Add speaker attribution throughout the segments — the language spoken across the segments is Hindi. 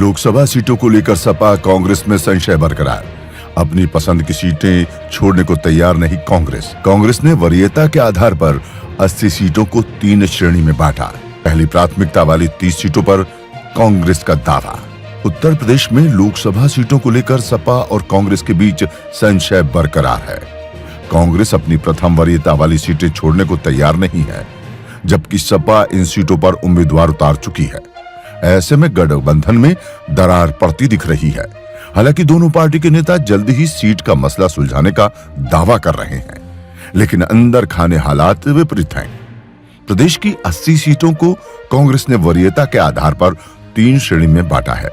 Speaker 1: लोकसभा सीटों को लेकर सपा कांग्रेस में संशय बरकरार। अपनी पसंद की सीटें छोड़ने को तैयार नहीं कांग्रेस ने वरीयता के आधार पर 80 सीटों को 3 श्रेणी में बांटा। पहली प्राथमिकता वाली 30 सीटों पर कांग्रेस का दावा। उत्तर प्रदेश में लोकसभा सीटों को लेकर सपा और कांग्रेस के बीच संशय बरकरार है। कांग्रेस अपनी प्रथम वरीयता वाली सीटें छोड़ने को तैयार नहीं है, जबकि सपा इन सीटों पर उम्मीदवार उतार चुकी है। ऐसे में गठबंधन में दरार पड़ती दिख रही है। हालांकि दोनों पार्टी के नेता जल्दी ही सीट का मसला सुलझाने का दावा कर रहे हैं, लेकिन अंदर खाने हालात विपरीत हैं। प्रदेश की 80 सीटों को कांग्रेस ने वरीयता के आधार पर 3 श्रेणी में बांटा है।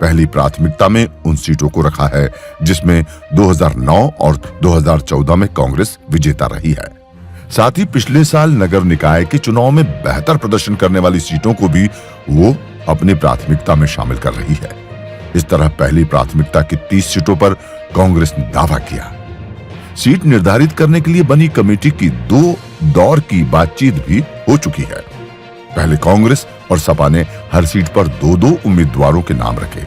Speaker 1: पहली प्राथमिकता में उन सीटों को रखा है जिसमें 2009 और 2014 में कांग्रेस विजेता रही है। साथ ही पिछले साल नगर निकाय के चुनाव में बेहतर प्रदर्शन करने वाली सीटों को भी वो अपनी प्राथमिकता में शामिल कर रही है। इस तरह पहली प्राथमिकता की 30 सीटों पर कांग्रेस ने दावा किया। सीट निर्धारित करने के लिए बनी कमेटी की 2 दौर की बातचीत भी हो चुकी है। पहले कांग्रेस और सपा ने हर सीट पर 2-2 उम्मीदवारों के नाम रखे।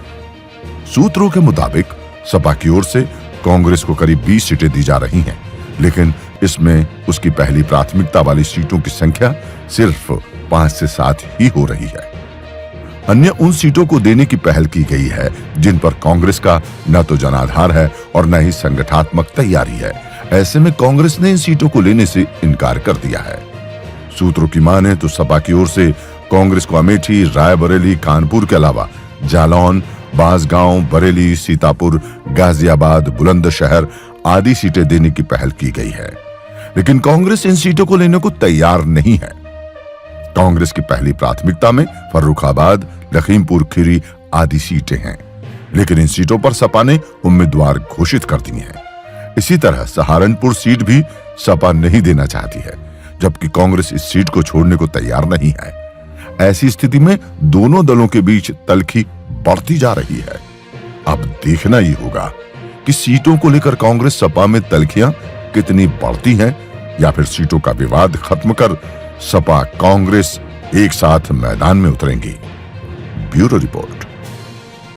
Speaker 1: सूत्रों के मुताबिक सपा की ओर से कांग्रेस को करीब 20 सीटें दी जा रही हैं, लेकिन इसमें उसकी पहली प्राथमिकता वाली सीटों की संख्या सिर्फ 5 से 7 ही हो रही है। अन्य उन सीटों को देने की पहल की गई है जिन पर कांग्रेस का न तो जनाधार है और न ही संगठनात्मक तैयारी है। ऐसे में कांग्रेस ने इन सीटों को लेने से इनकार कर दिया है। सूत्रों की माने तो सपा की ओर से कांग्रेस को अमेठी, रायबरेली, कानपुर के अलावा जालौन, बांसगांव, बरेली, सीतापुर, गाजियाबाद, बुलंदशहर आदि सीटें देने की पहल की गई है, लेकिन कांग्रेस इन सीटों को लेने को तैयार नहीं है। कांग्रेस की पहली प्राथमिकता में फर्रुखाबाद, लखीमपुर खीरी आदि सीटें हैं, लेकिन इन सीटों पर सपा ने उम्मीदवार घोषित कर दिए हैं। इसी तरह सहारनपुर सीट भी सपा नहीं देना चाहती है, जबकि कांग्रेस इस सीट को छोड़ने को तैयार नहीं है। ऐसी स्थिति में दोनों दलों के बीच तल्खी बढ़ती जा रही है। अब देखना ही होगा कि सीटों को लेकर कांग्रेस सपा में तल्खियां कितनी बढ़ती हैं, या फिर सीटों का विवाद खत्म कर सपा कांग्रेस एक साथ मैदान में उतरेंगी। Bureau report.